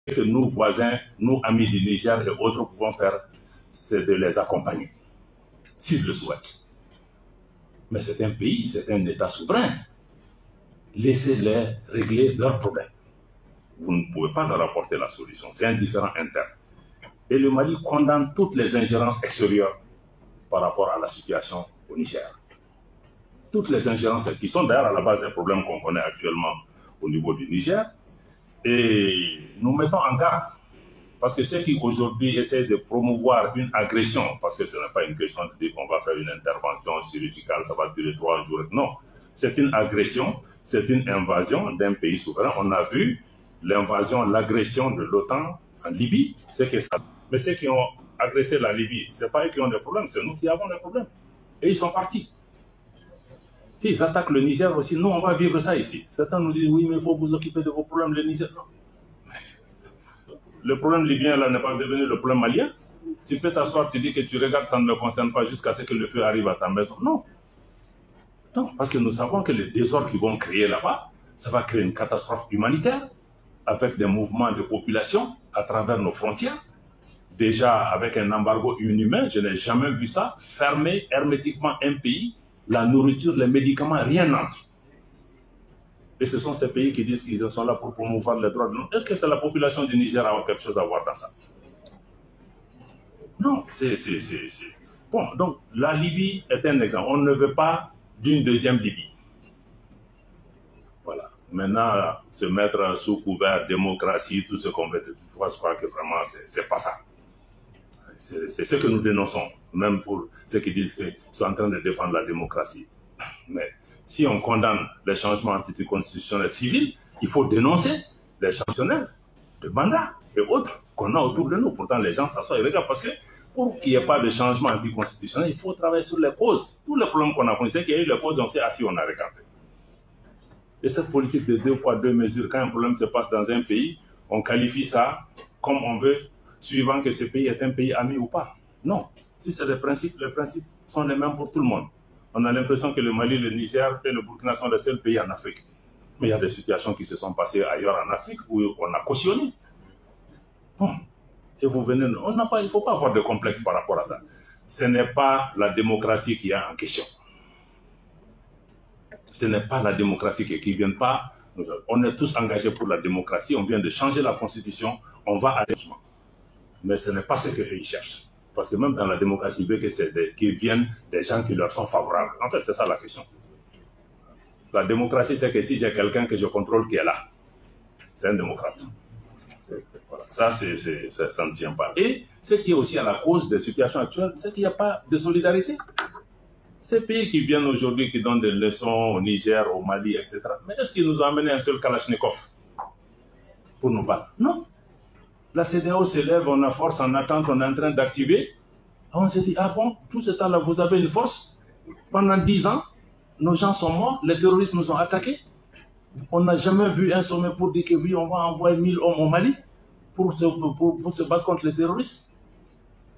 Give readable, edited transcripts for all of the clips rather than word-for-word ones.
que nous, voisins, nous, amis du Niger et autres, pouvons faire, c'est de les accompagner, s'ils le souhaitent. Mais c'est un pays, c'est un État souverain. Laissez-les régler leurs problèmes. Vous ne pouvez pas leur apporter la solution. C'est un différend interne. Et le Mali condamne toutes les ingérences extérieures par rapport à la situation au Niger. Toutes les ingérences qui sont d'ailleurs à la base des problèmes qu'on connaît actuellement au niveau du Niger. Et nous mettons en garde, parce que ceux qui aujourd'hui essaient de promouvoir une agression, parce que ce n'est pas une question de dire qu'on va faire une intervention chirurgicale, ça va durer 3 jours. Non, c'est une agression, c'est une invasion d'un pays souverain. On a vu l'invasion, l'agression de l'OTAN en Libye, c'est que ça. Mais ceux qui ont agressé la Libye, ce n'est pas eux qui ont des problèmes, c'est nous qui avons des problèmes. Et ils sont partis. S'ils attaquent le Niger aussi, nous, on va vivre ça ici. Certains nous disent, oui, mais il faut vous occuper de vos problèmes, le Niger. Non. Le problème libyen, là, n'est pas devenu le problème malien. Tu peux t'asseoir, tu dis que tu regardes, ça ne me concerne pas jusqu'à ce que le feu arrive à ta maison. Non. Non, parce que nous savons que les désordres qu'ils vont créer là-bas, ça va créer une catastrophe humanitaire avec des mouvements de population à travers nos frontières. Déjà, avec un embargo inhumain, je n'ai jamais vu ça, fermer hermétiquement un pays, la nourriture, les médicaments, rien n'entre. Et ce sont ces pays qui disent qu'ils sont là pour promouvoir les droits de l'homme. Est-ce que c'est la population du Niger qui a quelque chose à voir dans ça? Non, c'est... Bon, donc la Libye est un exemple. On ne veut pas d'une deuxième Libye. Voilà. Maintenant, se mettre sous couvert démocratie, tout ce qu'on veut, je crois que vraiment, c'est pas ça. C'est ce que nous dénonçons, même pour ceux qui disent qu'ils sont en train de défendre la démocratie. Mais si on condamne les changements anticonstitutionnels civils, il faut dénoncer les changements de mandat et autres qu'on a autour de nous. Pourtant, les gens s'assoient et regardent parce que pour qu'il n'y ait pas de changement anticonstitutionnel, il faut travailler sur les causes. Tous les problèmes qu'on a connus, c'est qu'il y a eu les causes, on s'est assis, on a regardé. Et cette politique de 2 poids 2 mesures, quand un problème se passe dans un pays, on qualifie ça comme on veut, suivant que ce pays est un pays ami ou pas. Non. Si c'est des principes, les principes sont les mêmes pour tout le monde. On a l'impression que le Mali, le Niger et le Burkina sont les seuls pays en Afrique. Mais il y a des situations qui se sont passées ailleurs en Afrique où on a cautionné. Bon. Et vous venez, il ne faut pas avoir de complexe par rapport à ça. Ce n'est pas la démocratie qui est en question. Ce n'est pas la démocratie qui ne vient pas. On est tous engagés pour la démocratie, on vient de changer la constitution, on va à l'engagement. Mais ce n'est pas ce qu'ils cherchent. Parce que même dans la démocratie, il veut qu'ils viennent des gens qui leur sont favorables. En fait, c'est ça la question. La démocratie, c'est que si j'ai quelqu'un que je contrôle qui est là, c'est un démocrate. Voilà. Ça ne tient pas. Et ce qui est aussi à la cause des situations actuelles, c'est qu'il n'y a pas de solidarité. Ces pays qui viennent aujourd'hui, qui donnent des leçons au Niger, au Mali, etc. Mais est-ce qu'ils nous ont amené un seul Kalachnikov pour nous battre? Non. La CEDEAO s'élève, on a force en attente, on est en train d'activer. On se dit, ah bon, tout ce temps-là, vous avez une force. Pendant 10 ans, nos gens sont morts, les terroristes nous ont attaqués. On n'a jamais vu un sommet pour dire que oui, on va envoyer 1000 hommes au Mali pour se battre contre les terroristes.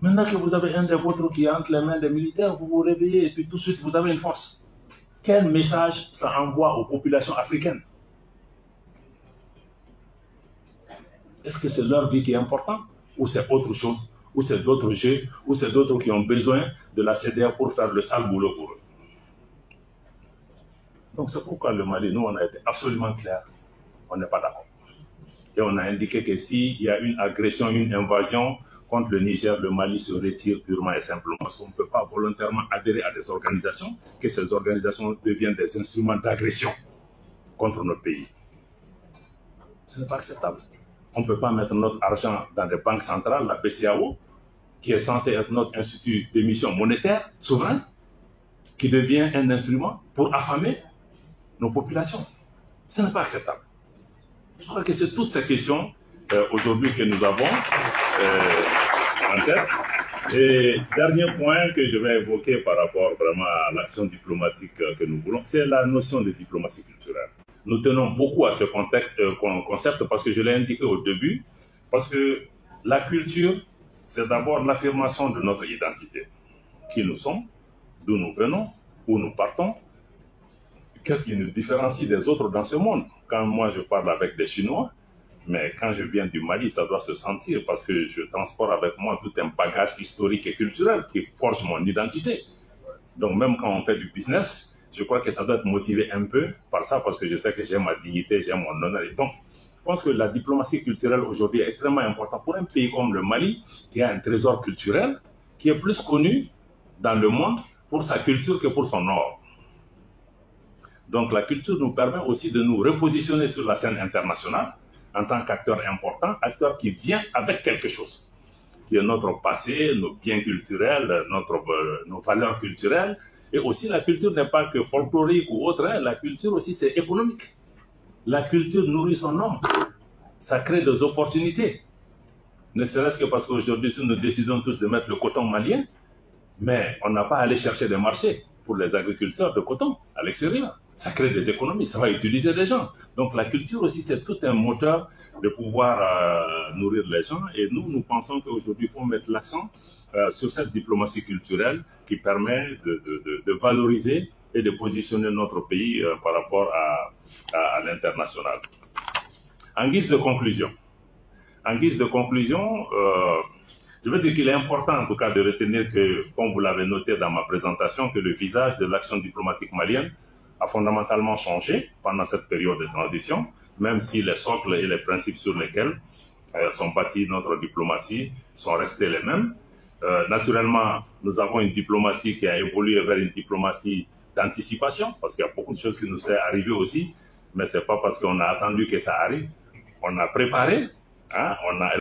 Maintenant que vous avez un des vôtres qui est entre les mains des militaires, vous vous réveillez et puis tout de suite, vous avez une force. Quel message ça envoie aux populations africaines? Est-ce que c'est leur vie qui est importante? Ou c'est autre chose? Ou c'est d'autres jeux? Ou c'est d'autres qui ont besoin de la CEDEAO pour faire le sale boulot pour eux? Donc c'est pourquoi le Mali, nous, on a été absolument clair. On n'est pas d'accord. Et on a indiqué que s'il y a une agression, une invasion contre le Niger, le Mali se retire purement et simplement. Parce qu'on ne peut pas volontairement adhérer à des organisations, que ces organisations deviennent des instruments d'agression contre notre pays. Ce n'est pas acceptable. On ne peut pas mettre notre argent dans des banques centrales, la BCEAO, qui est censée être notre institut d'émission monétaire souverain, qui devient un instrument pour affamer nos populations. Ce n'est pas acceptable. Je crois que c'est toutes ces questions aujourd'hui que nous avons en tête. Et dernier point que je vais évoquer par rapport vraiment à l'action diplomatique que nous voulons, c'est la notion de diplomatie culturelle. Nous tenons beaucoup à ce concept parce que je l'ai indiqué au début, parce que la culture, c'est d'abord l'affirmation de notre identité. Qui nous sommes, d'où nous venons, où nous partons, qu'est-ce qui nous différencie des autres dans ce monde. Quand moi je parle avec des Chinois, Mais quand je viens du Mali, ça doit se sentir parce que je transporte avec moi tout un bagage historique et culturel qui forge mon identité. Donc même quand on fait du business, je crois que ça doit être motivé un peu par ça parce que je sais que j'ai ma dignité, j'ai mon honneur. Et donc, je pense que la diplomatie culturelle aujourd'hui est extrêmement importante pour un pays comme le Mali qui a un trésor culturel qui est plus connu dans le monde pour sa culture que pour son or. Donc la culture nous permet aussi de nous repositionner sur la scène internationale en tant qu'acteur important, acteur qui vient avec quelque chose, qui est notre passé, nos biens culturels, nos valeurs culturelles. Et aussi la culture n'est pas que folklorique ou autre, hein. La culture aussi c'est économique. La culture nourrit son homme, ça crée des opportunités. Ne serait-ce que parce qu'aujourd'hui, si nous décidons tous de mettre le coton malien, mais on n'a pas à aller chercher des marchés pour les agriculteurs de coton à l'extérieur. Ça crée des économies, ça va utiliser des gens. Donc la culture aussi, c'est tout un moteur de pouvoir nourrir les gens. Et nous pensons qu'aujourd'hui, il faut mettre l'accent sur cette diplomatie culturelle qui permet de valoriser et de positionner notre pays par rapport à l'international. En guise de conclusion, je veux dire qu'il est important en tout cas de retenir que, comme vous l'avez noté dans ma présentation, que le visage de l'action diplomatique malienne a fondamentalement changé pendant cette période de transition, même si les socles et les principes sur lesquels sont bâtis notre diplomatie sont restés les mêmes. Naturellement, nous avons une diplomatie qui a évolué vers une diplomatie d'anticipation, parce qu'il y a beaucoup de choses qui nous sont arrivées aussi, mais ce n'est pas parce qu'on a attendu que ça arrive. On a préparé, hein, on a